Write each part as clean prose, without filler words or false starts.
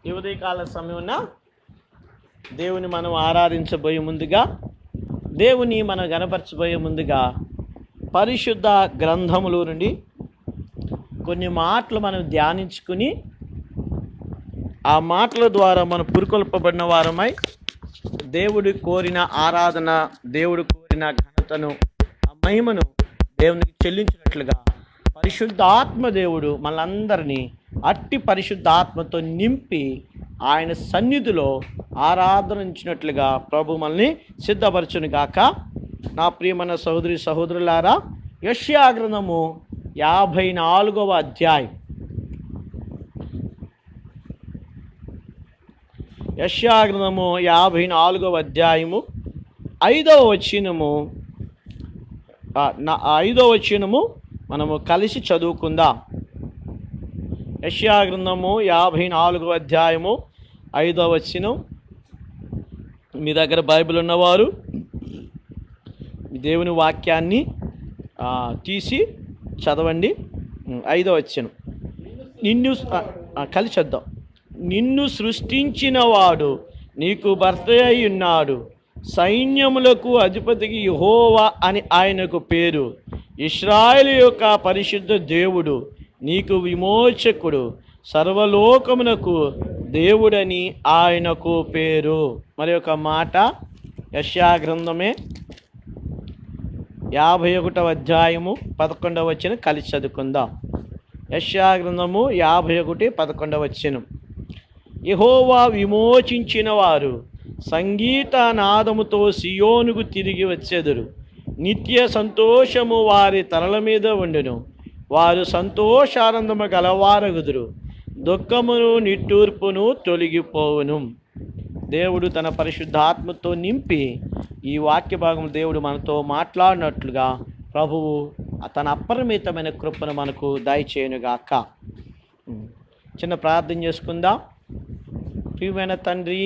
ఈ ఉదయకాల సమయమున దేవుని మనం ఆరాధించబోయే ముందుగా, దేవుని మనం గణపరచబోయే ముందుగా పరిశుద్ధ గ్రంథముల నుండి కొన్ని మాటలు మనం ధ్యానించుకుని ఆ మాటల ద్వారా మనం పురుకొల్పబడిన వారమై దేవుడు కోరిన ఆరాధన, దేవుడు కోరిన ఘనతను, ఆ మహిమను దేవునికి చెల్లించినట్లుగా పరిశుద్ధాత్మ దేవుడు మనందరినీ అట్టి పరిశుద్ధాత్మతో నింపి ఆయన సన్నిధిలో ఆరాధనించినట్లుగా ప్రభు మనల్ని సిద్ధపరచును గాక. నా ప్రియమైన సహోదరి సహోదరులారా, యెషయా గ్రంథము 54వ అధ్యాయం, యెషయా గ్రంథము 54వ అధ్యాయము 5వ వచనము మనము కలిసి చదువుకుందాం. యెషయా గ్రంథము 54వ అధ్యాయము 5వ వచనం. మీ దగ్గర బైబిల్ ఉన్నవారు దేవుని వాక్యాన్ని తీసి చదవండి. 5వ వచనం కలిసి చద్దాం. నిన్ను సృష్టించిన వాడు నీకు భర్త అయి ఉన్నాడు, సైన్యములకు అధిపతికి యెహోవా అని ఆయనకు పేరు. ఇశ్రాయేలు యొక్క పరిశుద్ధ దేవుడు నీకు విమోచకుడు, సర్వలోకమునకు దేవుడని ఆయనకు పేరు. మరి ఒక మాట యెషయా గ్రంథమే 51వ అధ్యాయము 11వ వచనం కలిసి చదువుకుందాం. యెషయా గ్రంథము 51:11 వచనం. యెహోవా విమోచించిన వారు సంగీత నాదముతో సియోనుకు తిరిగి వచ్చెదరు. నిత్య సంతోషము వారి తలల మీద ఉండును. వారు సంతోషానందము గలవారగుదురు. దుఃఖమును నిట్టూర్పును తొలగిపోవును. దేవుడు తన పరిశుద్ధాత్మతో నింపి ఈ వాక్య భాగం దేవుడు మనతో మాట్లాడినట్లుగా ప్రభువు తన అపరిమితమైన కృపను మనకు దయచేయునుగాక. చిన్న ప్రార్థన చేసుకుందాం. ప్రియమైన తండ్రి,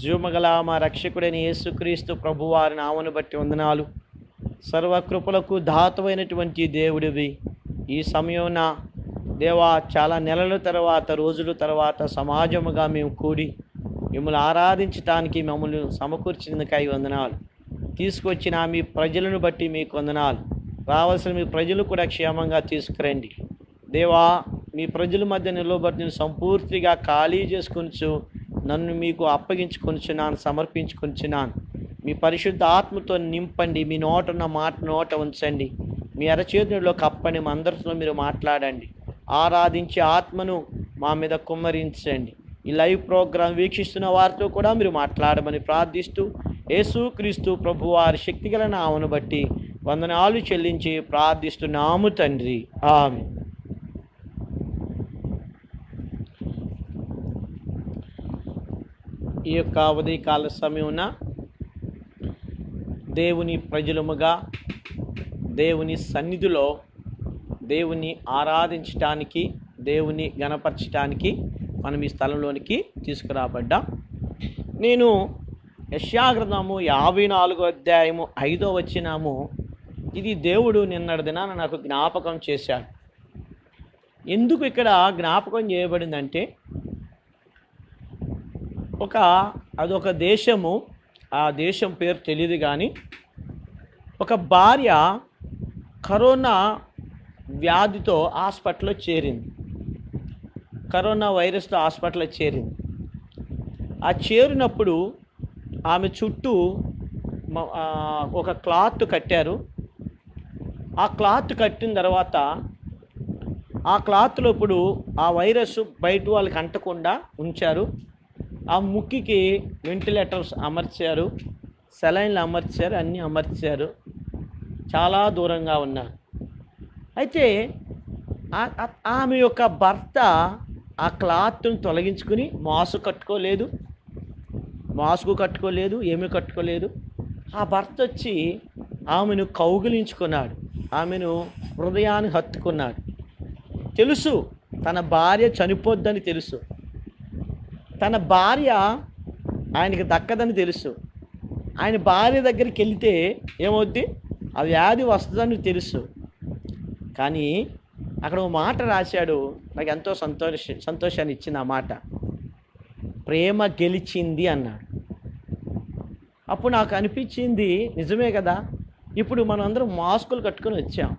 జీవమగల మా రక్షకుడైన యేసుక్రీస్తు ప్రభువారి నామమును బట్టి వందనాలు. సర్వకృపలకు ధాతువైనటువంటి దేవుడివి, ఈ సమయమున దేవా చాలా నెలల తర్వాత, రోజుల తర్వాత సమాజముగా మేము కూడి మిమ్మల్ని ఆరాధించటానికి మమ్మల్ని సమకూర్చినందుకై వందనాలు. తీసుకొచ్చిన మీ ప్రజలను బట్టి మీకు వందనాలు. రావాల్సిన మీ ప్రజలు కూడా క్షేమంగా తీసుకురండి దేవా. మీ ప్రజల మధ్య నిలబడి నేను సంపూర్తిగా ఖాళీ చేసుకొనిచు నన్ను మీకు అప్పగించుకొనిచున్నాను, సమర్పించుకొనిచున్నాను. మీ పరిశుద్ధ ఆత్మతో నింపండి. మీ నోట ఉన్న మాట నోట ఉంచండి. మీ అరచేతుల్లో కప్పని మా అందరితో మీరు మాట్లాడండి. ఆరాధించే ఆత్మను మా మీద కుమ్మరించండి. ఈ లైవ్ ప్రోగ్రాం వీక్షిస్తున్న వారితో కూడా మీరు మాట్లాడమని ప్రార్థిస్తూ యేసుక్రీస్తు ప్రభు వారి శక్తిగల నామమును బట్టి వందనాలు చెల్లించి ప్రార్థిస్తున్నాము తండ్రి, ఆమేన్. ఈ యొక్క ఉదయకాల సమయమున దేవుని ప్రజలముగా దేవుని సన్నిధిలో దేవుని ఆరాధించటానికి, దేవుని గణపరచటానికి మనం ఈ స్థలంలోనికి తీసుకురాబడ్డాం. నేను యెషయా గ్రంథము 54వ అధ్యాయము 5వ వచనము, ఇది దేవుడు నిన్నటి దినాన నాకు జ్ఞాపకం చేశాడు. ఎందుకు ఇక్కడ జ్ఞాపకం చేయబడిందంటే, అదొక దేశము, ఆ దేశం పేరు తెలియదు కానీ ఒక భార్య కరోనా వ్యాధితో హాస్పిటల్లో చేరింది. కరోనా వైరస్తో హాస్పిటల్లో చేరింది. ఆ చేరినప్పుడు ఆమె చుట్టూ ఒక క్లాత్ కట్టారు. ఆ క్లాత్ కట్టిన తర్వాత ఆ క్లాత్లో ఇప్పుడు ఆ వైరస్ బయట వాళ్ళకి అంటకుండా ఉంచారు. ఆ ముక్కికి వెంటిలేటర్స్ అమర్చారు, సెలైన్లు అమర్చారు, అన్నీ అమర్చారు. చాలా దూరంగా ఉన్నారు. అయితే ఆమె యొక్క భర్త ఆ క్లాత్ను తొలగించుకుని మాస్క్ కట్టుకోలేదు, ఏమీ కట్టుకోలేదు. ఆ భర్త వచ్చి ఆమెను కౌగిలించుకున్నాడు, ఆమెను హృదయాన్ని హత్తుకున్నాడు. తెలుసు తన భార్య చనిపోద్దని తెలుసు, తన భార్య ఆయనకి దక్కదని తెలుసు. ఆయన భార్య దగ్గరికి వెళితే ఏమవుద్ది, ఆ వ్యాధి వస్తుందని తెలుసు. కానీ అక్కడ ఒక మాట రాశాడు, నాకు ఎంతో సంతోషాన్ని ఇచ్చింది ఆ మాట. ప్రేమ గెలిచింది అన్నాడు. అప్పుడు నాకు అనిపించింది, నిజమే కదా. ఇప్పుడు మనం అందరం మాస్కులు కట్టుకొని వచ్చాం,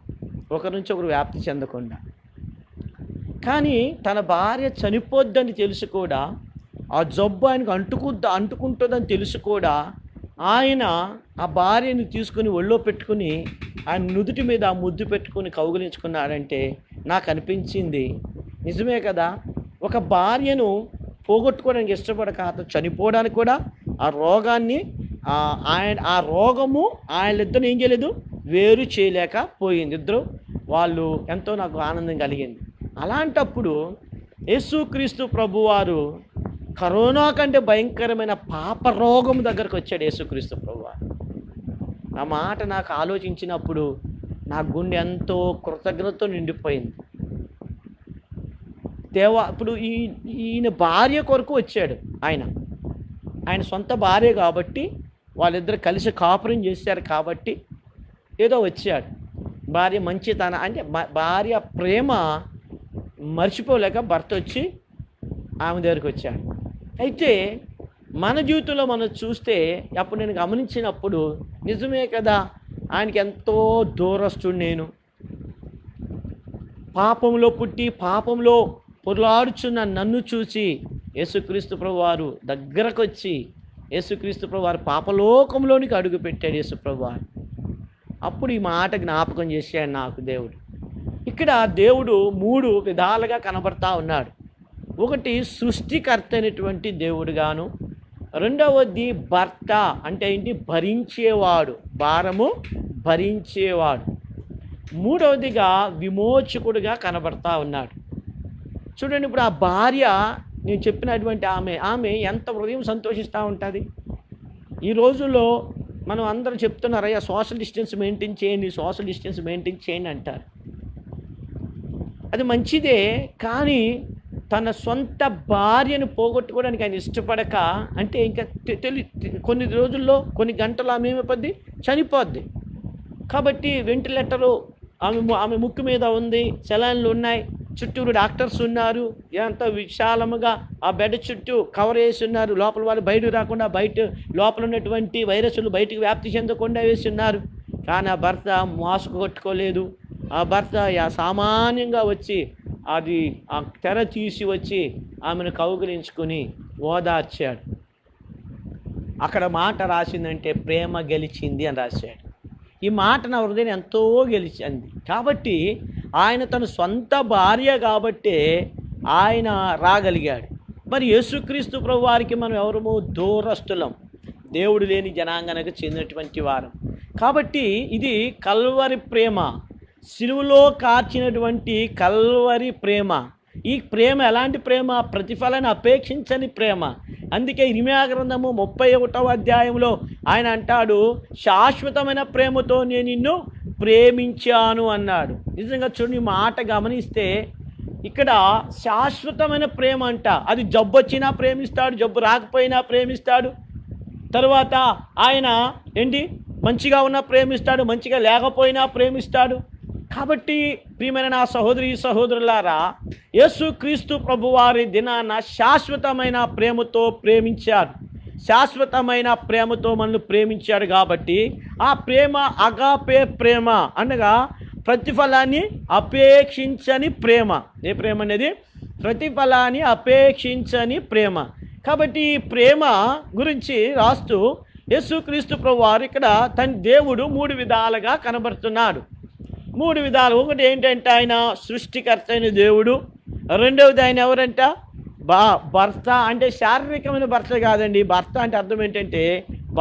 ఒకరి నుంచి ఒకరు వ్యాప్తి చెందకుండా. కానీ తన భార్య చనిపోద్దని తెలిసి కూడా, ఆ జబ్బు ఆయనకు అంటుకుంటుందని తెలిసి కూడా, ఆయన ఆ భార్యని తీసుకుని ఒళ్ళో పెట్టుకుని ఆయన నుదుటి మీద ఆ ముద్దు పెట్టుకుని కౌగిలించుకున్నాడంటే నాకు అనిపించింది, నిజమే కదా. ఒక భార్యను పోగొట్టుకోవడానికి ఇష్టపడక అతను చనిపోవడానికి కూడా ఆ రోగాన్ని ఆ రోగము వాళ్ళిద్దరు ఏం చేయలేదు, వేరు చేయలేకపోయింది. ఇద్దరు వాళ్ళు ఎంతో నాకు ఆనందం కలిగింది. అలాంటప్పుడు యేసుక్రీస్తు ప్రభువారు కరోనా కంటే భయంకరమైన పాప రోగం దగ్గరకు వచ్చాడు యేసుక్రీస్తు ప్రభువారు. ఆ మాట నాకు ఆలోచించినప్పుడు నా గుండె ఎంతో కృతజ్ఞతతో నిండిపోయింది. ఇప్పుడు ఈయన భార్య కొరకు వచ్చాడు. ఆయన సొంత భార్య కాబట్టి, వాళ్ళిద్దరు కలిసి కాపురం చేశారు కాబట్టి ఏదో వచ్చాడు. భార్య మంచితన అంటే భార్య ప్రేమ మర్చిపోలేక భర్త వచ్చి ఆమె దగ్గరికి వచ్చాడు. అయితే మన జీవితంలో మనం చూస్తే అప్పుడు నేను గమనించినప్పుడు, నిజమే కదా, ఆయనకి ఎంతో దూరస్తుడు నేను. పాపంలో పుట్టి పాపంలో పొరలాడుచున్న నన్ను చూసి యేసుక్రీస్తు ప్రభువారు దగ్గరకు వచ్చి, యేసుక్రీస్తు ప్రభువారు పాపలోకంలోనికి అడుగు పెట్టాడు యేసు ప్రభువారు. అప్పుడు ఈ మాట జ్ఞాపకం చేశాడు నాకు దేవుడు. ఇక్కడ దేవుడు 3 విధాలుగా కనబడతా ఉన్నాడు. ఒకటి సృష్టికర్త అయినటువంటి దేవుడుగాను, రెండవది భర్త అంటే ఏంటి, భరించేవాడు, భారము భరించేవాడు, మూడవదిగా విమోచకుడుగా కనబడతా ఉన్నాడు. చూడండి, ఇప్పుడు ఆ భార్య, నేను చెప్పినటువంటి ఆమె ఎంత హృదయం సంతోషిస్తూ ఉంటుంది. ఈ రోజుల్లో మనం అందరూ చెప్తున్నారు, అయ్యా సోషల్ డిస్టెన్స్ మెయింటైన్ చేయండి అంటారు. అది మంచిదే, కానీ తన సొంత భార్యను పోగొట్టుకోవడానికి ఆయన ఇష్టపడక, అంటే ఇంకా కొన్ని రోజుల్లో కొన్ని గంటలు ఆమె ఏమైపోద్ది, చనిపోద్ది. కాబట్టి వెంటిలేటరు ఆమె ముక్కు మీద ఉంది, సెలైన్లు ఉన్నాయి, చుట్టూరు డాక్టర్స్ ఉన్నారు, ఎంత విశాలముగా ఆ బెడ్ చుట్టూ కవర్ వేసి ఉన్నారు, లోపల వాళ్ళు బయటకు రాకుండా లోపల ఉన్నటువంటి వైరస్లు బయటికి వ్యాప్తి చెందకుండా వేసి ఉన్నారు. కానీ ఆ భర్త మాస్క్ కొట్టుకోలేదు. ఆ భర్త సామాన్యంగా వచ్చి ఆ తెర తీసి వచ్చి ఆమెను కౌగిలించుకొని ఓదార్చాడు. అక్కడ మాట రాసిందంటే ప్రేమ గెలిచింది అని రాశాడు. ఈ మాట నా హృదయం ఎంతో గెలిచింది. కాబట్టి ఆయన తన సొంత భార్య కాబట్టే ఆయన రాగలిగాడు. మరి యేసుక్రీస్తు ప్రభు వారికి మనం ఎవరము, దూరస్తులం, దేవుడు లేని జనాంగానికి చెందినటువంటి వారం. కాబట్టి ఇది కల్వరి ప్రేమ, సిలువలో కార్చినటువంటి కల్వరి ప్రేమ. ఈ ప్రేమ ఎలాంటి ప్రేమ, ప్రతిఫలాన్ని అపేక్షించని ప్రేమ. అందుకే ఇర్మీయా గ్రంథము 31వ అధ్యాయంలో ఆయన అంటాడు, శాశ్వతమైన ప్రేమతో నేను నిన్ను ప్రేమించాను అన్నాడు. నిజంగా చూడండి, మాట గమనిస్తే ఇక్కడ శాశ్వతమైన ప్రేమ అంట. అది జబ్బు వచ్చినా ప్రేమిస్తాడు, జబ్బు రాకపోయినా ప్రేమిస్తాడు. తరువాత ఆయన మంచిగా ఉన్నా ప్రేమిస్తాడు, మంచిగా లేకపోయినా ప్రేమిస్తాడు. కాబట్టి ప్రియమైన నా సహోదరులారా, యేసుక్రీస్తు ప్రభువారి దినాన శాశ్వతమైన ప్రేమతో ప్రేమించాడు. శాశ్వతమైన ప్రేమతో మనల్ని ప్రేమించాడు. కాబట్టి ఆ ప్రేమ అగాపే ప్రేమ, అనగా ప్రతిఫలాన్ని అపేక్షించని ప్రేమ. ఏ ప్రేమ అనేది? ప్రతిఫలాన్ని అపేక్షించని ప్రేమ. కాబట్టి ఈ ప్రేమ గురించి రాస్తూ యేసుక్రీస్తు ప్రభువారు ఇక్కడ తన దేవుడు 3 విధాలుగా కనబడుతున్నాడు. 3 విధాలు. ఒకటి ఏంటంటే ఆయన సృష్టికర్త అయిన దేవుడు. రెండవది ఆయన ఎవరంట? భర్త. అంటే శారీరకమైన భర్త కాదండి. భర్త అంటే అర్థం ఏంటంటే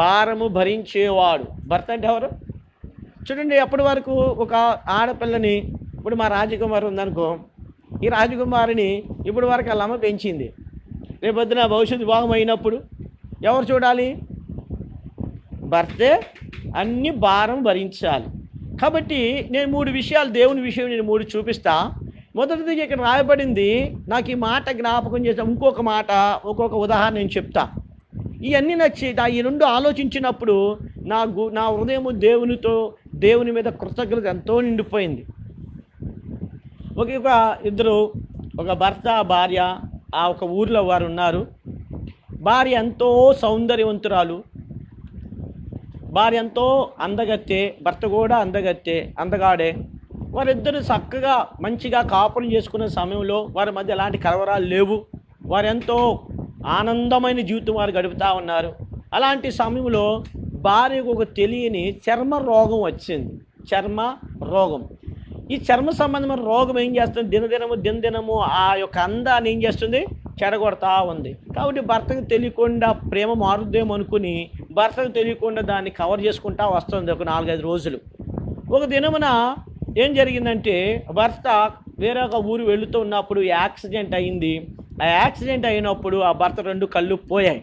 భారము భరించేవాడు. భర్త అంటే ఎవరు? చూడండి, అప్పటి వరకు ఒక ఆడపిల్లని, ఇప్పుడు మా రాజకుమారి ఉందనుకో, ఈ రాజకుమారిని ఇప్పటి వరకు వాళ్ళ అమ్మ పెంచింది. రేపొద్దున భవిష్యత్తు వివాహం అయినప్పుడు ఎవరు చూడాలి? భర్తే అన్ని భారం భరించాలి. కాబట్టి నేను 3 విషయాలు, దేవుని విషయం నేను 3 చూపిస్తా. మొదటిది ఇక్కడ రాయబడింది, నాకు ఈ మాట జ్ఞాపకం చేస్తా. ఇంకొక ఉదాహరణ నేను చెప్తా. ఇవన్నీ నచ్చి ఈ 2 ఆలోచించినప్పుడు నా హృదయము దేవుని మీద కృతజ్ఞత ఎంతో నిండిపోయింది. ఒక భర్త భార్య ఒక ఊరిలో వారు ఉన్నారు. భార్య ఎంతో సౌందర్యవంతురాలు, భార్య ఎంతో అందగత్తే, భర్త కూడా అందగాడే. వారిద్దరు చక్కగా మంచిగా కాపురం చేసుకునే సమయంలో వారి మధ్య ఎలాంటి కలవరాలు లేవు. వారెంతో ఆనందమైన జీవితం వారు గడుపుతూ ఉన్నారు. అలాంటి సమయంలో భార్యకు ఒక తెలియని చర్మ రోగం వచ్చింది. చర్మ రోగం. ఈ చర్మ సంబంధమైన రోగం ఏం చేస్తుంది, దినదినము ఆ యొక్క అందాన్ని ఏం చేస్తుంది, చెడగొడతా ఉంది. కాబట్టి భర్తకు తెలియకుండా ప్రేమ మారుద్దేమో అనుకుని భర్తకు తెలియకుండా దాన్ని కవర్ చేసుకుంటా వస్తుంది ఒక 4-5 రోజులు. ఒక దినమున ఏం జరిగిందంటే, భర్త వేరొక ఊరు వెళుతూ ఉన్నప్పుడు యాక్సిడెంట్ అయింది. ఆ యాక్సిడెంట్ అయినప్పుడు ఆ భర్త 2 కళ్ళు పోయాయి.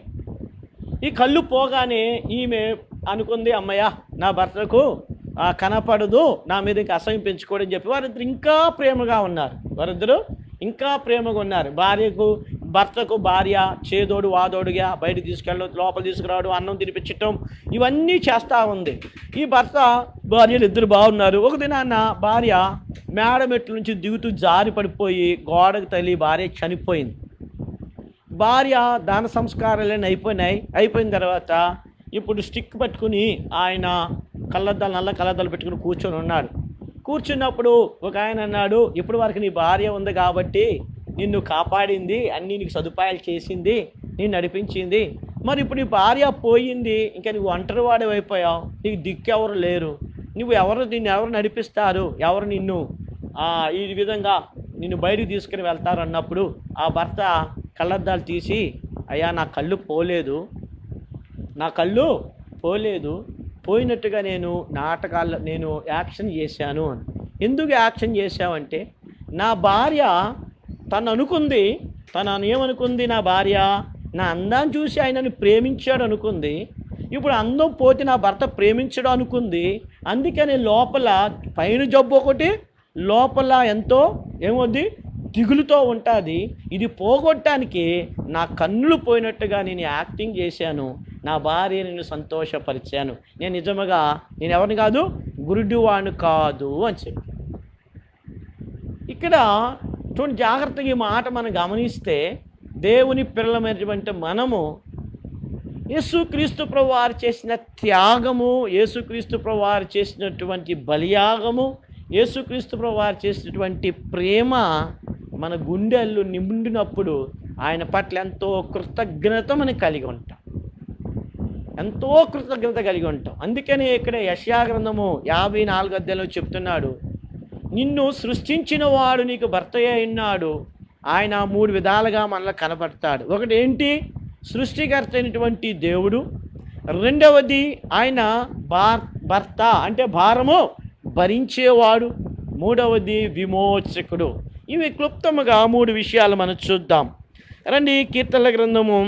ఈ కళ్ళు పోగానే ఈమె అనుకుంది, అమ్మయ్య నా భర్తకు కనపడదు, నా మీద ఇంకా అసహ్యం పెంచుకోవడం చెప్పి వారిద్దరు ఇంకా ప్రేమగా ఉన్నారు. భర్తకు భార్య చేదోడు వాదోడుగా బయటకు తీసుకెళ్ళడం, లోపల తీసుకురావడం, అన్నం తినిపించటం, ఇవన్నీ చేస్తూ ఉంది. ఈ భార్యలు ఇద్దరు బాగున్నారు. ఒక దినాన్న భార్య మేడ మెట్ల నుంచి దిగుతూ జారి పడిపోయి గోడకు తగిలి భార్య చనిపోయింది. భార్య దాన సంస్కారాలన్నీ అయిపోయిన తర్వాత ఇప్పుడు స్టిక్ పట్టుకుని ఆయన నల్ల కళ్ళద్దాలు పెట్టుకుని కూర్చొని ఉన్నాడు. కూర్చున్నప్పుడు ఒక ఆయన అన్నాడు, ఇప్పుడు వరకు నీ భార్య ఉంది కాబట్టి నిన్ను కాపాడింది, అన్నీ నీకు సదుపాయాలు చేసింది, నేను నడిపించింది. మరి ఇప్పుడు నీ భార్య పోయింది, ఇంకా నువ్వు ఒంటరి వాడివైపోయావు, నీకు దిక్కెవరు లేరు, నిన్ను ఎవరు నడిపిస్తారు, ఎవరు నిన్ను ఈ విధంగా నిన్ను బయటకు తీసుకుని వెళ్తారు అన్నప్పుడు ఆ భర్త కళ్ళద్దాలు తీసి, అయ్యా నా కళ్ళు పోలేదు, పోయినట్టుగా నేను యాక్షన్ చేశాను అని. ఎందుకు యాక్షన్ చేశావంటే, నా భార్య ఏమనుకుంది, నా భార్య నా అందాన్ని చూసి ఆయనను ప్రేమించాడు అనుకుంది. ఇప్పుడు అందం పోతే నా భర్త ప్రేమించడం అనుకుంది. అందుకని లోపల పైన జబ్బు ఒకటి, లోపల ఎంతో ఏమవుద్ది, దిగులుతో ఉంటుంది. ఇది పోగొట్టడానికి నా కన్నులు పోయినట్టుగా నేను యాక్టింగ్ చేశాను, నా భార్య నేను సంతోషపరిచాను, నేను ఎవరిని కాదు, గురుడివాణ్ణి కాదు అని చెప్పి. ఇక్కడ చూడండి జాగ్రత్తగా ఈ మాట మనం గమనిస్తే, దేవుని పిల్లలమైనటువంటి మనము యేసుక్రీస్తు ప్రభువారు చేసిన త్యాగము, యేసుక్రీస్తు ప్రభువారు చేసినటువంటి బలియాగము, యేసుక్రీస్తు ప్రభువారు చేసినటువంటి ప్రేమ మన గుండెల్లో నిండినప్పుడు ఆయన పట్ల ఎంతో కృతజ్ఞత మనం కలిగి ఉంటాం. అందుకని ఇక్కడ యెషయా గ్రంథము 54వ అధ్యాయంలో చెప్తున్నాడు, నిన్ను సృష్టించిన వాడు నీకు భర్తయ్య ఉన్నాడు. ఆయన 3 విధాలుగా మనలో కనపడతాడు. ఒకటి ఏంటి, సృష్టికర్త అయినటువంటి దేవుడు. రెండవది ఆయన భర్త అంటే భారము భరించేవాడు. మూడవది విమోచకుడు. ఇవి క్లుప్తముగా 3 విషయాలు మనం చూద్దాం రండి. కీర్తనల గ్రంథము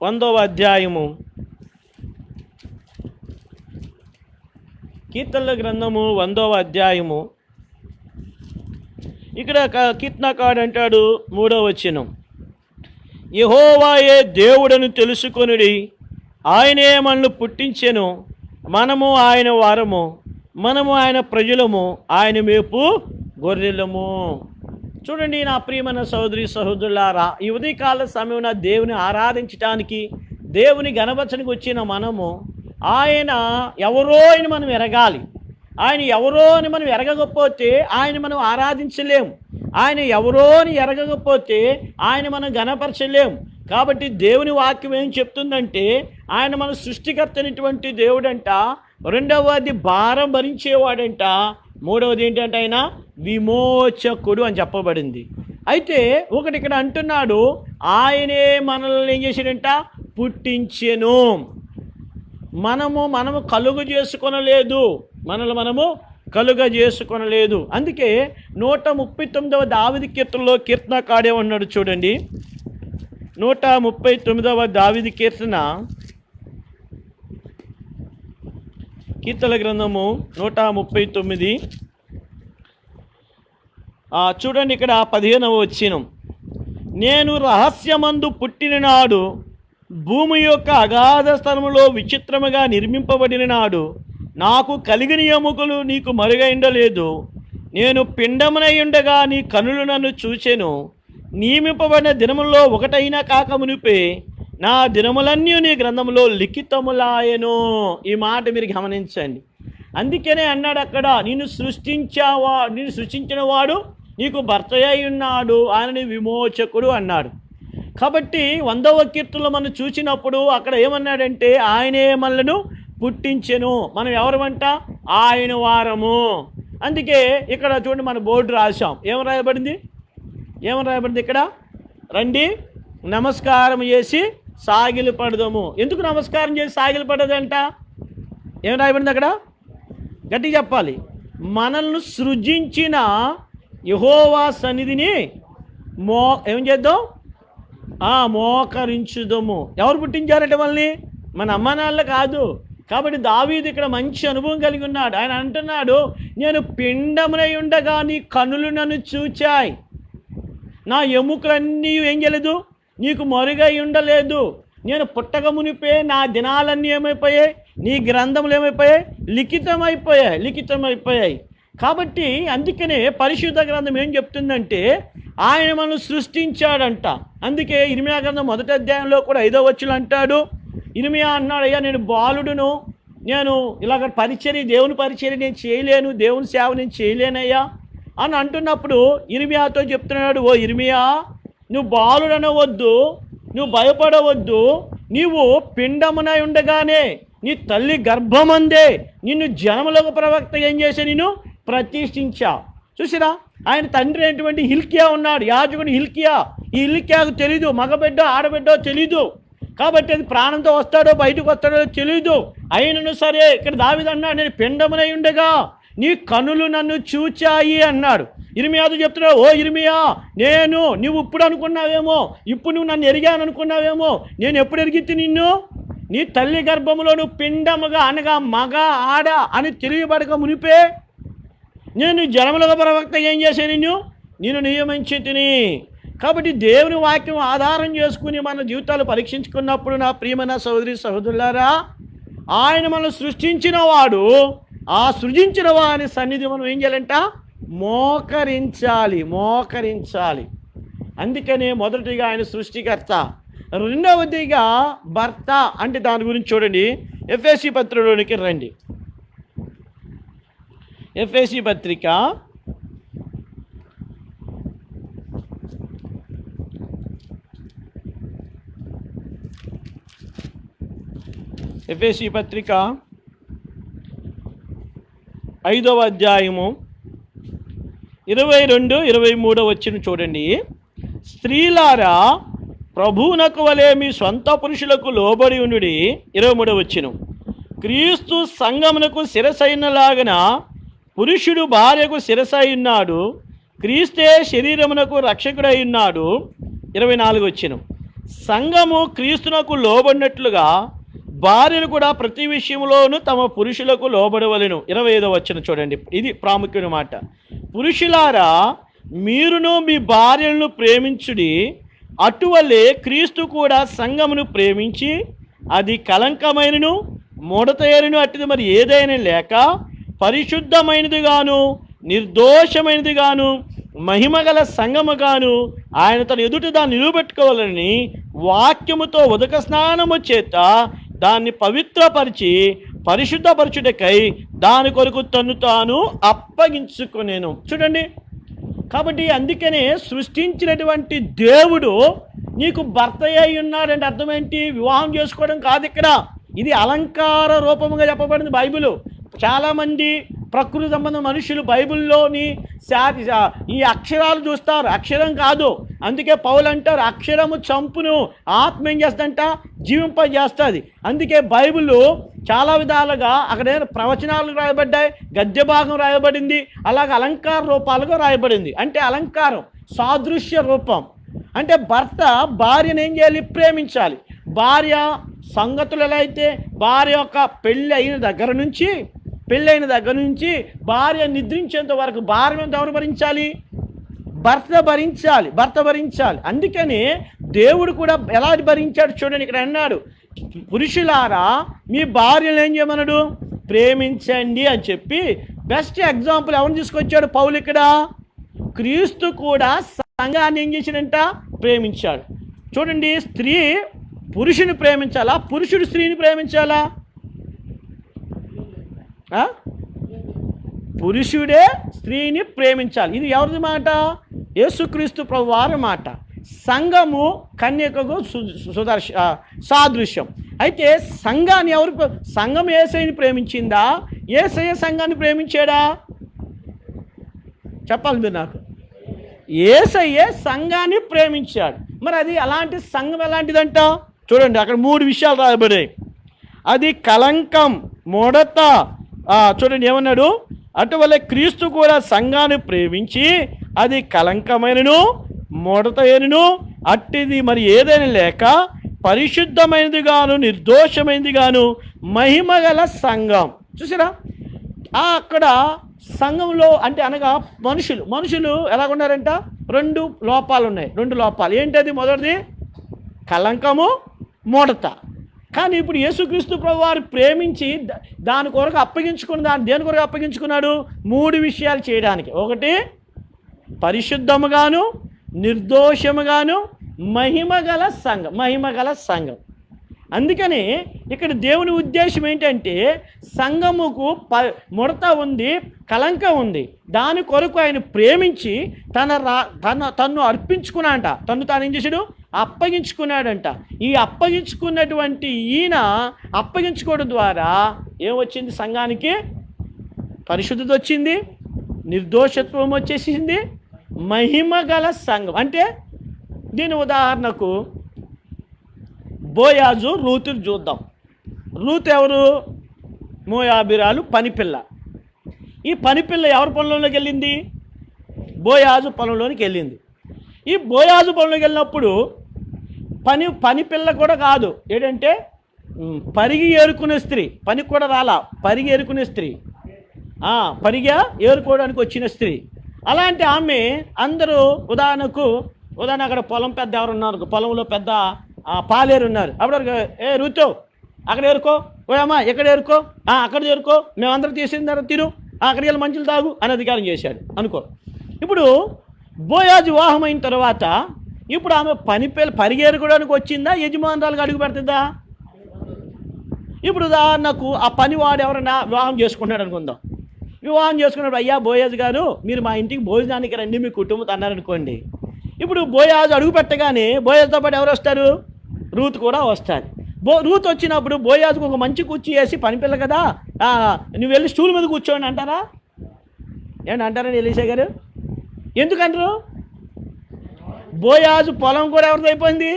100వ అధ్యాయము, కీర్తనల గ్రంథము 100వ అధ్యాయము. ఇక్కడ కీర్తనకారుడు అంటాడు 3వ వచనం, యెహోవాయే దేవుడని తెలుసుకొనుడి, ఆయనే మనల్ని పుట్టించెను, మనము ఆయన వారము, మనము ఆయన ప్రజలము, ఆయన మేపు గొర్రెలము. చూడండి నా ప్రియమైన సహోదరులారా, ఈ ఉదయకాల సమయంలో దేవుని ఆరాధించడానికి, దేవుని గణపరచడానికి వచ్చిన మనము ఆయన ఎవరో అని మనం ఎరగాలి. ఆయన ఎవరో అని మనం ఎరగకపోతే ఆయన మనం ఆరాధించలేము. ఆయన ఎవరో అని ఎరగకపోతే ఆయన మనం గణపరచలేము. కాబట్టి దేవుని వాక్యం ఏం చెప్తుందంటే, ఆయన మన సృష్టికర్త అయినటువంటి దేవుడంట, రెండవది భారం భరించేవాడంట, మూడవది ఏంటంటే ఆయన విమోచకుడు అని చెప్పబడింది. అయితే ఒకటి ఇక్కడ అంటున్నాడు, ఆయనే మనల్ని ఏం చేశాడంట, పుట్టించెను. మనము కలుగ చేసుకొనలేదు, మనము కలుగ చేసుకొనలేదు. అందుకే 139వ దావీదు కీర్తనలో కీర్తనకారుడు ఉన్నాడు చూడండి. 139వ దావీదు కీర్తన, కీర్తనల గ్రంథము 139. చూడండి ఇక్కడ 15వ వచనం, నేను రహస్యమందు పుట్టిన నాడు, భూమి యొక్క అగాధ స్థలములో విచిత్రముగా నిర్మింపబడిన నాడు, నాకు కలిగిన ఎముకలు నీకు మరుగైండలేదు. నేను పిండమునై ఉండగా నీ కనులు నన్ను చూచెను, నియమింపబడిన దినములలో ఒకటైనా కాక మునిపే నా దినములన్నీ నీ గ్రంథంలో లిఖితములాయను. ఈ మాట మీరు గమనించండి. అందుకనే అన్నాడు అక్కడ, నిన్ను సృష్టించిన వాడు నీకు భర్త అయి ఉన్నాడు, ఆయన విమోచకుడు అన్నాడు. కాబట్టి 100వ కీర్తనలో మనం చూసినప్పుడు అక్కడ ఏమన్నాడంటే ఆయనే మనలను పుట్టించెను, మనం ఎవరమంట, ఆయన వారము. అందుకే ఇక్కడ చూడండి, మన బోర్డు రాసాం, ఏం రాయబడింది ఇక్కడ, రండి నమస్కారం చేసి సాగిలి పడదాము. ఎందుకు నమస్కారం చేసి సాగిలి పడదంట? ఏం రాయబడింది అక్కడ? గట్టిగా చెప్పాలి. మనల్ని సృజించిన యెహోవా సన్నిధిని ఏం చేద్దాం, మోకరించుదము. ఎవరు పుట్టించారంటే మనల్ని? మన అమ్మ నాన్న కాదు. కాబట్టి దావీదు ఇక్కడ మంచి అనుభవం కలిగి ఉన్నాడు. ఆయన అంటున్నాడు, నేను పిండమునై ఉండగా నీ కనులు నన్ను చూచాయి, నా ఎముకలన్నీ ఏం చేయలేదు, నీకు మరుగై ఉండలేదు. నేను పుట్టక మునిపే నా దినాలన్నీ ఏమైపోయాయి, నీ గ్రంథములు ఏమైపోయాయి, లిఖితమైపోయాయి. కాబట్టి అందుకనే పరిశుద్ధ గ్రంథం ఏం చెప్తుందంటే ఆయన మనల్ని సృష్టించాడంట. అందుకే ఇర్మియా గ్రంథం 1వ అధ్యాయంలో కూడా 5వ వచనం అంటాడు, ఇర్మియా అన్నాడు, అయ్యా నేను బాలుడును, నేను ఇలాగ దేవుని పరిచర్య నేను చేయలేను, దేవుని సేవ నేను చేయలేనయ్యా అని అంటున్నప్పుడు ఇర్మియాతో చెప్తున్నాడు, ఓ ఇర్మియా, నువ్వు బాలుడనవద్దు, నువ్వు భయపడవద్దు, నీవు పిండమునై ఉండగానే నీ తల్లి గర్భమందే నిన్ను జనములకు ప్రవక్త ఏం చేసే నిన్ను ప్రతిష్ఠించా. చూసిరా, ఆయన తండ్రి అయినటువంటి హిల్కియా ఉన్నాడు, యాజకుడు హిల్కియా. ఈ హిల్కియాకు తెలీదు మగబిడ్డో ఆడబిడ్డో తెలీదు, కాబట్టి అది ప్రాణంతో వస్తాడో బయటకు వస్తాడో తెలీదు. అయినను సరే ఇక్కడ దావీదు అన్నాడు, నేను పిండమునై ఉండగా నీ కనులు నన్ను చూచాయి అన్నాడు. ఇర్మియాతో చెప్తున్నాడు, ఓ ఇర్మియా, నువ్వు ఇప్పుడు అనుకున్నావేమో, ఇప్పుడు నువ్వు నన్ను ఎరిగాను అనుకున్నావేమో, నేను ఎప్పుడు ఎరిగితే నిన్ను, నీ తల్లి గర్భములో నువ్వు పిండముగా అనగా మగ ఆడ అని తెలియబడక మునిపే నేను జనములకు ప్రవక్త ఏం చేశాను, నేను నియమించి తిని. కాబట్టి దేవుని వాక్యం ఆధారం చేసుకుని మన జీవితాలు పరీక్షించుకున్నప్పుడు నా ప్రియమైన సహోదరి సహోదరులారా, ఆయన మనం సృష్టించిన వాడు, ఆ సృజించిన వాని సన్నిధి మనం ఏం చేయాలంట, మోకరించాలి. అందుకనే మొదటిగా ఆయన సృష్టికర్త, రెండవదిగా భర్త. అంటే దాని గురించి చూడండి, ఎఫెసీ పత్రికలోనికి రండి. ఎఫెసీ పత్రిక 5వ అధ్యాయము 22-23 వచనం చూడండి. స్త్రీలారా ప్రభువునకు వలె మీ సొంత పురుషులకు లోబడి ఉండుడి. 23వ వచనం, క్రీస్తు సంఘమునకు శిరసైనలాగన పురుషుడు భార్యకు శిరసై ఉన్నాడు, క్రీస్తే శరీరమునకు రక్షకుడై ఉన్నాడు. 24వ వచనం, సంఘము క్రీస్తునకు లోబడినట్లుగా భార్యలు కూడా ప్రతి విషయంలోనూ తమ పురుషులకు లోబడవలెను. 25వ వచనం చూడండి, ఇది ప్రాముఖ్యమైన మాట. పురుషులారా మీరును మీ భార్యలను ప్రేమించుడి, అటువలే క్రీస్తు కూడా సంఘమును ప్రేమించి అది కలంకమైనను ముడతేరును అట్టిది మరి ఏదైనా లేక పరిశుద్ధమైనదిగాను నిర్దోషమైనదిగాను మహిమగల సంఘముగాను ఆయన తన ఎదుట దాన్ని నిలబెట్టుకోవాలని వాక్యముతో ఉదక స్నానము చేత దాన్ని పవిత్రపరిచి పరిశుద్ధపరచుటకై దాని కొరకు తను తాను అప్పగించుకునేను. చూడండి, కాబట్టి అందుకనే సృష్టించినటువంటి దేవుడు నీకు భర్త అయి ఉన్నాడంటే అర్థం ఏంటి? వివాహం చేసుకోవడం కాదు ఇక్కడ, ఇది అలంకార రూపముగా చెప్పబడింది బైబిల్. చాలామంది ప్రకృతి సంబంధం మనుషులు బైబిల్లోని ఈ అక్షరాలు చూస్తారు, అక్షరం కాదు. అందుకే పౌలు అంటారు, అక్షరము చంపును, ఆత్మ ఏం చేస్తుందంట, జీవింపజేస్తుంది. అందుకే బైబిల్ చాలా విధాలుగా అక్కడ ప్రవచనాలు రాయబడ్డాయి, గద్య భాగం రాయబడింది, అలాగే అలంకార రూపాలుగా రాయబడింది. అంటే అలంకారం, సాదృశ్య రూపం. అంటే భర్త భార్యను ఏం చేయాలి? ప్రేమించాలి. భార్య సంగతులు ఎలా అయితే భార్య యొక్క పెళ్ళైన దగ్గర నుంచి భార్య నిద్రించేంత వరకు భార్య ఎవరు భరించాలి? భర్త భరించాలి. అందుకని దేవుడు కూడా ఎలా భరించాడు చూడండి, ఇక్కడ అన్నాడు, పురుషులారా మీ భార్యలు ఏం చేయమన్నాడు? ప్రేమించండి అని చెప్పి బెస్ట్ ఎగ్జాంపుల్ ఎవరిని తీసుకొచ్చాడు పౌలు ఇక్కడ? క్రీస్తు కూడా సంఘాన్ని ఏం చేసినంట? ప్రేమించాడు. చూడండి, స్త్రీ పురుషుని ప్రేమించాలా, పురుషుడు స్త్రీని ప్రేమించాలా? పురుషుడే స్త్రీని ప్రేమించాలి. ఇది ఎవరిది మాట? యేసుక్రీస్తు ప్రభువారి మాట. సంఘము కన్యకకు సాదృశ్యం. అయితే సంఘాన్ని సంఘం యేసయ్యని ప్రేమించిందా? యేసయ్య సంఘాన్ని ప్రేమించాడా? చెప్పాలి మీరు నాకు. యేసయ్య సంఘాన్ని ప్రేమించాడు. మరి అది అలాంటి సంఘం ఎలాంటిదంట? చూడండి, అక్కడ 3 విషయాలు రాయబడ్డాయి. అది కలంకం, ముడత. చూడండి ఏమన్నాడు? అటువల్ల క్రీస్తు కూడా సంఘాన్ని ప్రేమించి అది కలంకమైనను ముడతైనను అట్టిది మరి ఏదైనా లేక పరిశుద్ధమైనది గాను నిర్దోషమైనది గాను మహిమ గల సంఘం. చూసారా, అక్కడ సంఘంలో అంటే అనగా మనుషులు ఎలాగున్నారంట? 2 లోపాలు ఉన్నాయి. 2 లోపాలు ఏంటది? మొదటిది కలంకము, ముడత. కానీ ఇప్పుడు యేసుక్రీస్తు ప్రభువారు ప్రేమించి దాని కొరకు దేని కొరకు అప్పగించుకున్నాడు? 3 విషయాలు చేయడానికి. ఒకటి పరిశుద్ధముగాను నిర్దోషముగాను మహిమగల సంఘం. అందుకని ఇక్కడ దేవుని ఉద్దేశం ఏంటంటే సంఘముకు ముడత ఉంది, కలంకం ఉంది. దాని కొరకు ఆయన ప్రేమించి తన్ను అర్పించుకున్నాడంట. తాను ఏం చేశాడు? అప్పగించుకున్నాడంట. ఈ అప్పగించుకున్నటువంటి ఈయన అప్పగించుకోవడం ద్వారా ఏమొచ్చింది? సంఘానికి పరిశుద్ధత వచ్చింది, నిర్దోషత్వం వచ్చేసింది, మహిమ గల సంఘం. అంటే దీని ఉదాహరణకు బోయాజు రూతుని చూద్దాం. రూతు ఎవరు? మోయాబీరాలు పనిపిల్ల. ఈ పనిపిల్ల ఎవరి పొలంలోకి వెళ్ళింది? బోయాజు పొలంలోనికి వెళ్ళింది. ఈ బోయాజు పొలంలోకి వెళ్ళినప్పుడు పనిపిల్ల కూడా కాదు, ఏంటంటే పరిగి ఏరుకునే స్త్రీ. పనికి కూడా రాలా, పరిగి ఏరుకునే స్త్రీ, పరిగా ఏరుకోవడానికి వచ్చిన స్త్రీ. అలాంటి ఆమె అందరూ ఉదాహరణ అక్కడ పొలం పెద్ద ఎవరు ఉన్నారు, పొలంలో పెద్ద పాలేరు ఉన్నారు. అప్పుడు రూతో అక్కడ ఏరుకో, ఓయమ్మా ఎక్కడ ఏరుకో, అక్కడ ఏరుకో, మేమందరం తీసిన తర్వాత తిరు, అక్కడికి వెళ్ళి మంచులు తాగు అని అధికారం చేశాడు అనుకో. ఇప్పుడు బోయాజు వివాహం అయిన తర్వాత ఇప్పుడు ఆమె పరిగెరుకోవడానికి వచ్చిందా, యజమానురాలుగా అడుగు పెడుతుందా? ఇప్పుడు ఉదాహరణకు ఆ పనివాడు ఎవరైనా వివాహం చేసుకున్నాడు అనుకుందాం. వివాహం చేసుకున్నప్పుడు, అయ్యా బోయాజు గారు మీరు మా ఇంటికి భోజనానికి రండి మీ కుటుంబంతో అన్నారనుకోండి. ఇప్పుడు బోయాజు అడుగు పెట్టగానే బోయాజుతో పాటు ఎవరు వస్తారు? రూత్ కూడా వస్తారు. రూత్ వచ్చినప్పుడు బోయాజుకు ఒక మంచి కుర్చీ వేసి, పనిపిల్ల కదా నువ్వు వెళ్ళి స్టూల్ మీద కూర్చోండి అంటారా? అంటారండి ఎలీషా గారు? ఎందుకంటారు? బోయాజు పొలం కూడా ఎవరిది అయిపోయింది?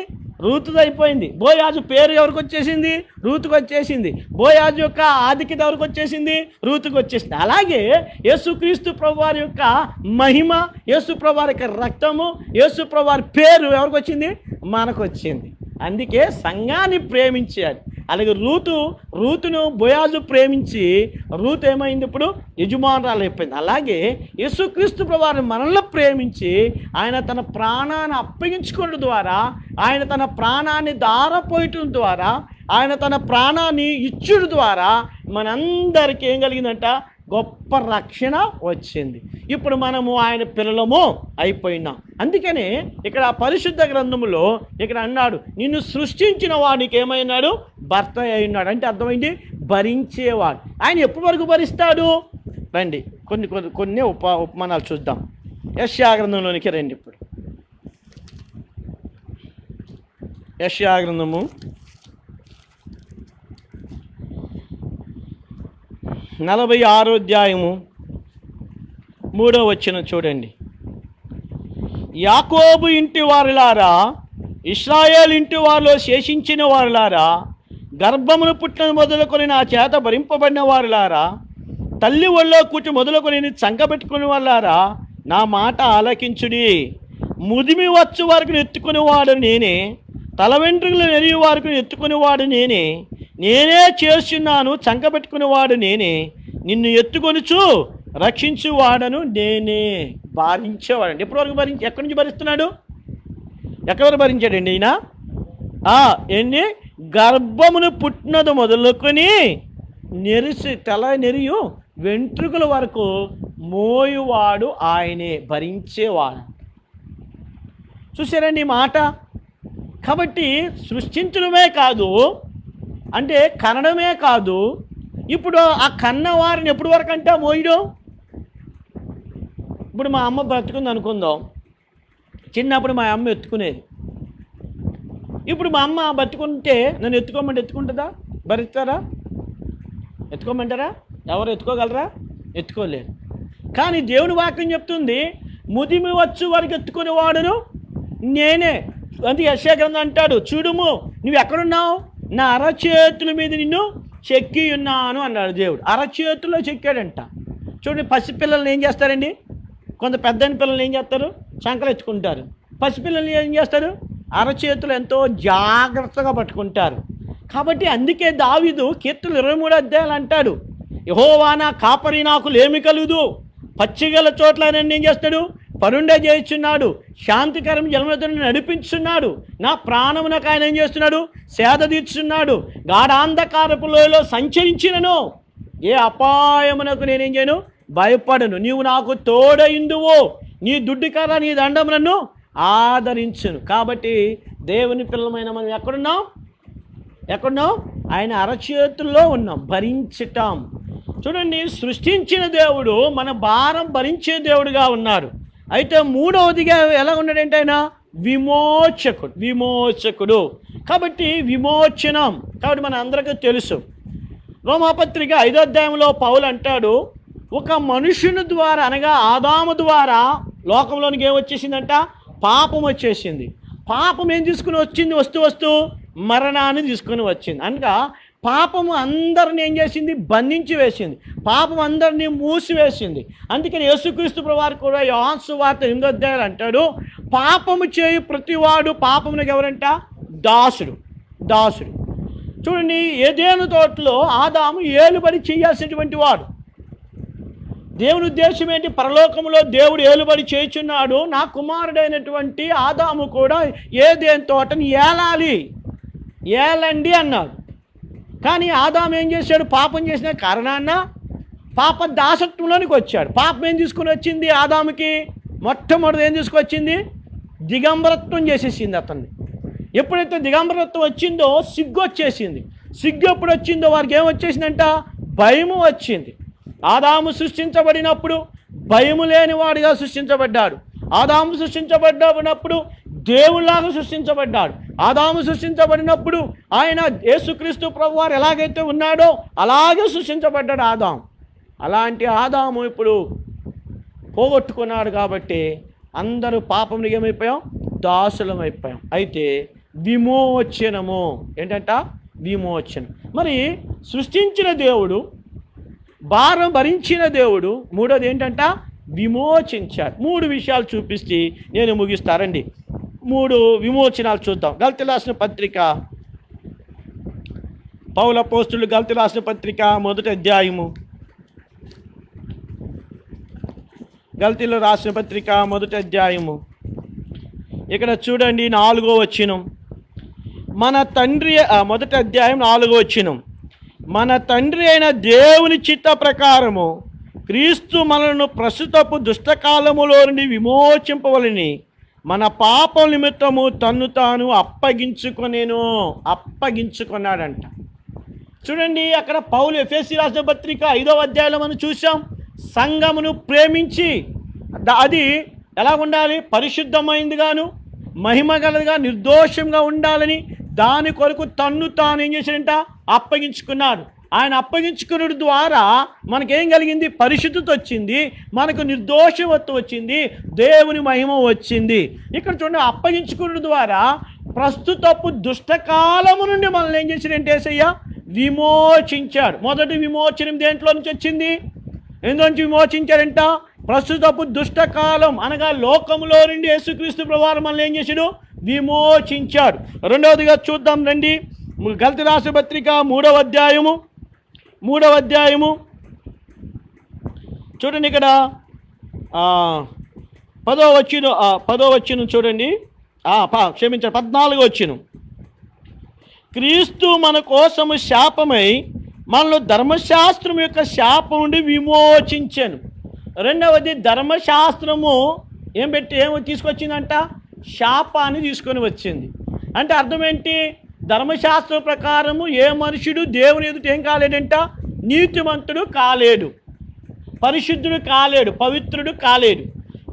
రూతుది అయిపోయింది. బోయాజు పేరు ఎవరికి వచ్చేసింది? రూతుకు వచ్చేసింది. బోయాజు యొక్క ఆధిక్యత ఎవరికి వచ్చేసింది? రూతుకు వచ్చేసింది. అలాగే యేసుక్రీస్తు ప్రభువారి యొక్క మహిమ, యేసు ప్రభువారి యొక్క రక్తము, యేసు ప్రభువారి పేరు ఎవరికి వచ్చింది? మనకు వచ్చింది. అందుకే సంఘాన్ని ప్రేమించాడు. అలాగే రూతును బోయాజు ప్రేమించి రూతు ఏమైంది? ఇప్పుడు యజమానురాలు అయిపోయింది. అలాగే యేసుక్రీస్తు ప్రభువారిని మనల్ని ప్రేమించి ఆయన తన ప్రాణాన్ని అప్పగించుకోవడం ద్వారా, ఆయన తన ప్రాణాన్ని ధారపోయటం ద్వారా, ఆయన తన ప్రాణాన్ని ఇచ్చుడు ద్వారా మనందరికీ ఏం కలిగిందంట? గొప్ప రక్షణ వచ్చింది. ఇప్పుడు మనము ఆయన పిల్లలము అయిపోయినాం. అందుకనే ఇక్కడ పరిశుద్ధ గ్రంథములో ఇక్కడ అన్నాడు, నిన్ను సృష్టించిన వాడికి ఏమైనాడు? భర్త అయినాడు. అంటే అర్థమైంది, భరించేవాడు. ఆయన ఎప్పటి వరకు భరిస్తాడు? రండి కొన్ని ఉపమానాలు చూద్దాం. యెషయా గ్రంథంలోనికి రండి. ఇప్పుడు యెషయా గ్రంథము 46వ అధ్యాయము 3వ వచనం చూడండి. యాకోబు ఇంటి వారులారా, ఇశ్రాయేలు ఇంటి వారిలో శేషించిన వారులారా, గర్భమును పుట్టిన మొదలుకొని నా చేత భరింపబడిన వారులారా, తల్లి ఒళ్ళో కూర్చు మొదలుకొని చంకబెట్టుకునే వాళ్ళారా, నా మాట ఆలకించుడి. ముదిమి వచ్చు వరకు ఎత్తుకునేవాడు నేనే, తల వెంట్రుకలు నెరిగి వారికి ఎత్తుకునేవాడు నేనే చేస్తున్నాను, చంకబెట్టుకునేవాడు నేనే, నిన్ను ఎత్తుకొనుచు రక్షించువాడను నేనే. భరించేవాడండి. ఎప్పటివరకు ఎక్కడి నుంచి భరిస్తున్నాడు? ఎక్కడి వరకు భరించాడండి ఈయన? ఎన్ని గర్భమును పుట్టినది మొదలుకొని తల నెరియు వెంట్రుకల వరకు మోయువాడు ఆయనే, భరించేవాడు. చూసారండి ఈ మాట. కాబట్టి సృష్టించడమే కాదు, అంటే కనడమే కాదు, ఇప్పుడు ఆ కన్నవారిని ఎప్పటి వరకు అంటే మోయడం. ఇప్పుడు మా అమ్మ బ్రతుకుంది అనుకుందాం, చిన్నప్పుడు మా అమ్మ ఎత్తుకునేది. ఇప్పుడు మా అమ్మ బతుకుంటే నన్ను ఎత్తుకోమంటే ఎత్తుకుంటుందా? భరిస్తారా? ఎత్తుకోమంటారా? ఎవరు ఎత్తుకోగలరా? ఎత్తుకోలేరు. కానీ దేవుని వాక్యం చెప్తుంది, ముదిమి వచ్చు వరకు ఎత్తుకునేవాడును నేనే. అందుకే యెషయా గ్రంథం అంటాడు, చూడుము నువ్వు ఎక్కడున్నావు, నా అరచేతుల మీద నిన్ను చెక్కి ఉన్నాను అన్నాడు దేవుడు. అరచేతుల్లో చెక్కాడంట. చూడండి, పసిపిల్లల్ని ఏం చేస్తారండి? కొంత పెద్దని పిల్లల్ని ఏం చేస్తారు? శంకలు ఎత్తుకుంటారు. పసిపిల్లల్ని ఏం చేస్తారు? అరచేతులు ఎంతో జాగ్రత్తగా పట్టుకుంటారు. కాబట్టి అందుకే దావీదు కీర్తనలు 23 అధ్యాయాలు అంటాడు, యెహోవా నా కాపరి, నాకు లేమి కలుగుదు, పచ్చిగల చోట్ల నన్ను ఏం చేస్తాడు? పరుండే చేయిస్తున్నాడు, శాంతికరం జలములతో నడిపించున్నాడు, నా ప్రాణమునకు ఆయన ఏం చేస్తున్నాడు? సేద తీర్చున్నాడు. గాఢాంధకారపు లోయలో సంచరించినను ఏ అపాయమునకు నేనేం చేయను? భయపడను. నీవు నాకు తోడయిందువు, నీ దుడ్డుకర్ర నీ దండం నన్ను ఆదరించును. కాబట్టి దేవుని పిల్లమైన మనం ఎక్కడున్నాం? ఆయన అరచేతుల్లో ఉన్నాం, భరించటం. చూడండి, సృష్టించిన దేవుడు మన భారం భరించే దేవుడుగా ఉన్నారు. అయితే మూడవదిగా ఎలా ఉన్నాడంటే ఆయన విమోచకుడు. కాబట్టి విమోచనం. కాబట్టి మన అందరికీ తెలుసు, రోమాపత్రిక 5వ అధ్యాయంలో పౌలు అంటాడు, ఒక మనుషుని ద్వారా, అనగా ఆదాము ద్వారా లోకంలోనికి ఏమొచ్చేసిందంట? పాపం వచ్చేసింది. పాపం ఏం తీసుకుని వచ్చింది? వస్తూ మరణాన్ని తీసుకుని వచ్చింది. అనగా పాపము అందరిని ఏం చేసింది? బంధించి వేసింది. పాపం అందరినీ మూసివేసింది. అందుకని యేసుక్రీస్తు ప్రభువారు కూడా యోహాను సువార్త 8వ అధ్యాయం అంటాడు, పాపము చేయు ప్రతివాడు పాపమునకు ఎవరంట? దాసుడు. చూడండి, ఏదేను తోటలో ఆదాము ఏలుబడి చేయాల్సినటువంటి వాడు. దేవుని ఉద్దేశం ఏంటి? పరలోకంలో దేవుడు ఏలుబడి చేయుచున్నాడు, నా కుమారుడైనటువంటి ఆదాము కూడా ఏదేను తోటని ఏలండి అన్నాడు. కానీ ఆదాము ఏం చేశాడు? పాపం చేసిన కారణాన పాప దాసత్వంలోనికి వచ్చాడు. పాపం ఏం తీసుకుని వచ్చింది? ఆదాముకి మొట్టమొదటి ఏం తీసుకొచ్చింది? దిగంబరత్వం చేసేసింది అతన్ని. ఎప్పుడైతే దిగంబరత్వం వచ్చిందో సిగ్గు వచ్చేసింది. సిగ్గు ఎప్పుడు వచ్చిందో వారికి ఏమొచ్చేసిందంట? భయము వచ్చింది. ఆదాము సృష్టించబడినప్పుడు భయము లేనివాడిగా సృష్టించబడ్డాడు. ఆదాము సృష్టించబడినప్పుడు దేవుళ్లాగా సృష్టించబడ్డాడు. ఆదాము సృష్టించబడినప్పుడు ఆయన యేసుక్రీస్తు ప్రభువారు ఎలాగైతే ఉన్నాడో అలాగే సృష్టించబడ్డాడు ఆదాము. అలాంటి ఆదాము ఇప్పుడు పోగొట్టుకున్నాడు. కాబట్టి అందరూ పాపంలో ఏమైపోయాం? దాసులమైపోయాం. అయితే విమోచనము ఏంటంట? విమోచనం. మరి సృష్టించిన దేవుడు, భారం భరించిన దేవుడు, మూడోది ఏంటంట? విమోచించాడు. 3 విషయాలు చూపిస్తే నేను ముగిస్తారండి. 3 విమోచనాలు చూద్దాం. గలతీయులకు రాసిన పత్రిక, పౌలు అపోస్తలుడు గలతీయులకు రాసిన పత్రిక 1వ అధ్యాయము, గలతీయులకు రాసిన పత్రిక 1వ అధ్యాయము, ఇక్కడ చూడండి 4వ వచనం. మన తండ్రి 1వ అధ్యాయం 4వ వచనం, మన తండ్రి అయిన దేవుని చిత్త ప్రకారము క్రీస్తు మనలను ప్రస్తుతపు దుష్టకాలములో నుండి విమోచింపవలని మన పాపం నిమిత్తము తన్ను తాను అప్పగించుకున్నాడంట. చూడండి, అక్కడ పౌలు ఎఫెసీ రాసిన పత్రిక 5వ అధ్యాయంలో మనం చూసాం, సంఘమును ప్రేమించి అది ఎలా ఉండాలి? పరిశుద్ధమైందిగాను మహిమగలదిగా నిర్దోషంగా ఉండాలని దాని కొరకు తన్ను తాను ఏం చేశాడంట? అప్పగించుకున్నాడు. ఆయన అప్పగించుకున్న ద్వారా మనకేం కలిగింది? పరిశుద్ధత వచ్చింది, మనకు నిర్దోషవత్వం వచ్చింది, దేవుని మహిమ వచ్చింది. ఇక్కడ చూడండి, అప్పగించుకున్న ద్వారా ప్రస్తుతపు దుష్టకాలము నుండి మనల్ని ఏం చేశాడంటే యేసయ్య విమోచించాడు. మొదటి విమోచనం దేంట్లో నుంచి వచ్చింది? ఎందులోంచి విమోచించాడంట? ప్రస్తుతపు దుష్టకాలం అనగా లోకంలో నుండి యేసుక్రీస్తు ప్రభువారు మనల్ని ఏం చేశాడు? విమోచించాడు. రెండవదిగా చూద్దాం రండి, గలతీ రాసిన పత్రిక 3వ అధ్యాయము చూడండి. ఇక్కడ 10వ వచనం చూడండి, క్షమించారు 14వ వచనం. క్రీస్తు మన కోసము శాపమై మనలో ధర్మశాస్త్రం యొక్క శాపం నుండి విమోచించాను. రెండవది, ధర్మశాస్త్రము ఏం తీసుకొచ్చిందంట? శాపాన్ని తీసుకొని వచ్చింది. అంటే అర్థం ఏంటి? ధర్మశాస్త్రం ప్రకారము ఏ మనుషుడు దేవుని ఎదుట ఏం కాలేడంట? నీతిమంతుడు కాలేడు, పరిశుద్ధుడు కాలేడు, పవిత్రుడు కాలేడు.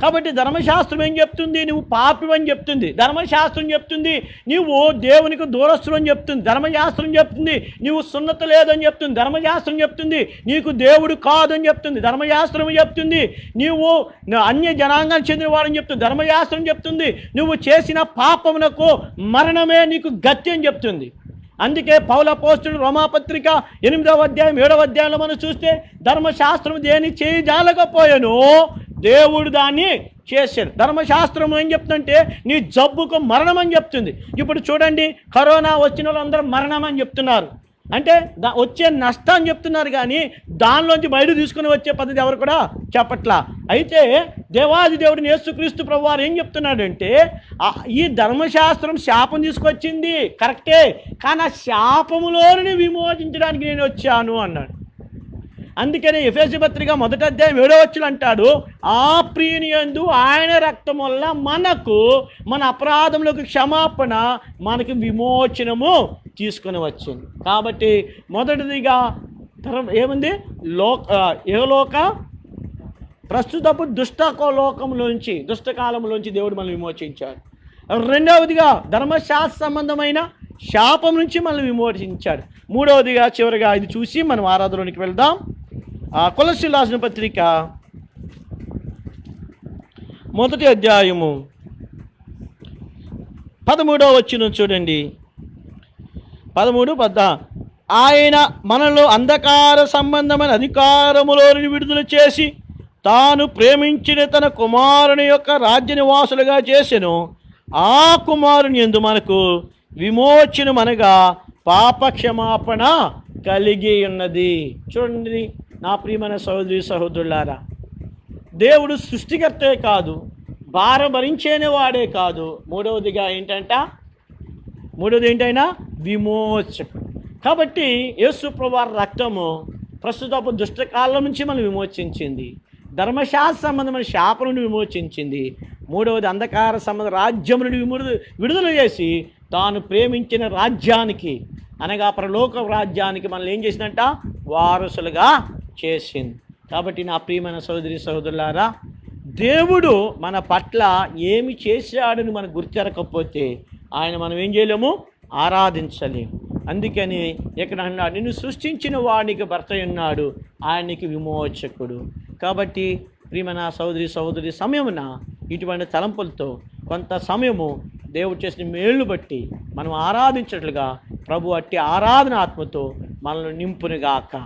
కాబట్టి ధర్మశాస్త్రం ఏం చెప్తుంది? నువ్వు పాపివని చెప్తుంది. ధర్మశాస్త్రం చెప్తుంది నువ్వు దేవునికి దూరస్తుడు అని చెప్తుంది. ధర్మశాస్త్రం చెప్తుంది నువ్వు సున్నత లేదని చెప్తుంది. ధర్మశాస్త్రం చెప్తుంది నీకు దేవుడు కాదని చెప్తుంది. ధర్మశాస్త్రం చెప్తుంది నువ్వు అన్య జనాంగానికి చెందినవాడని చెప్తుంది. ధర్మశాస్త్రం చెప్తుంది నువ్వు చేసిన పాపమునకు మరణమే నీకు గతి అని చెప్తుంది. అందుకే పౌలు అపోస్తలుడు రోమాపత్రిక 8వ అధ్యాయం 7వ అధ్యాయంలో మనం చూస్తే ధర్మశాస్త్రం దేని చేయజాలకపోయాను, దేవుడు దాన్ని చేశాడు. ధర్మశాస్త్రం ఏం చెప్తుందంటే నీ జబ్బుకు మరణం అని చెప్తుంది. ఇప్పుడు చూడండి, కరోనా వచ్చిన వాళ్ళందరూ మరణం అని చెప్తున్నారు. అంటే వచ్చే నష్టాన్ని చెప్తున్నారు, కానీ దానిలోంచి బయట తీసుకుని వచ్చే పద్ధతి ఎవరు కూడా చెప్పట్లా. అయితే దేవాది దేవుడిని యేసుక్రీస్తు ప్రభువారు ఏం చెప్తున్నాడంటే, ఈ ధర్మశాస్త్రం శాపం తీసుకొచ్చింది కరెక్టే, కానీ ఆ శాపములోని విమోచించడానికి నేను వచ్చాను అన్నాడు. అందుకని ఎఫెసీ పత్రిక 1వ అధ్యాయం 7వ వచనం అంటాడు, ఆ ప్రియుని యందు ఆయన రక్తం వల్ల మనకు మన అపరాధములకు క్షమాపణ, మనకి విమోచనము తీసుకుని వచ్చింది. కాబట్టి మొదటిదిగా ఏముంది? ఏలోక ప్రస్తుతపు లోకంలోంచి, దుష్టకాలంలోంచి దేవుడు మనల్ని విమోచించాడు. రెండవదిగా ధర్మశాస్త్ర సంబంధమైన శాపం నుంచి మనల్ని విమోచించాడు. మూడవదిగా చివరిగా ఇది చూసి మనం ఆరాధనలోనికి వెళ్దాం. కొలస్సీయులకు రాసిన పత్రిక 1వ అధ్యాయము 13వ వచనం చూడండి. 13-14 ఆయన మనలో అంధకార సంబంధమైన అధికారములోని విడుదల చేసి తాను ప్రేమించిన తన కుమారుని యొక్క రాజ్య నివాసులుగా చేసెను. ఆ కుమారుని యందు మనకు విమోచనమనగా పాపక్షమాపణ కలిగి ఉన్నది. చూడండి నా ప్రియమైన సహోదరి సహోదరులారా, దేవుడు సృష్టికర్తే కాదు, భారం భరించేనే వాడే కాదు. మూడవది ఏంటైనా విమోచకుడు. కాబట్టి యేసు ప్రభువారి రక్తము ప్రస్తుతపు దుష్టకాలం నుంచి మనం విమోచించింది. ధర్మశాస్త్ర సంబంధమైన శాపం నుండి విమోచించింది. మూడవది అంధకార సంబంధ రాజ్యం నుండి విడుదల చేసి తాను ప్రేమించిన రాజ్యానికి, అనగా పరలోక రాజ్యానికి మనల్ని ఏం చేసిందంట? వారసులుగా చేసింది. కాబట్టి నా ప్రియమైన సహోదరి సహోదరులారా, దేవుడు మన పట్ల ఏమి చేశాడని మనకు గుర్తిరకపోతే ఆయన మనం ఏం చేయలేము? ఆరాధించలేము. అందుకని ఇక్కడ అన్నాడు, నిన్ను సృష్టించిన వాడికి భర్త ఉన్నాడు, ఆయనకి విమోచకుడు. కాబట్టి ప్రియమైన సహోదరి సమయమున ఇటువంటి తలంపులతో కొంత సమయము దేవుడు చేసిన మేలు బట్టి మనం ఆరాధించినట్లుగా ప్రభు అట్టి ఆరాధన ఆత్మతో మనల్ని నింపునుగాక.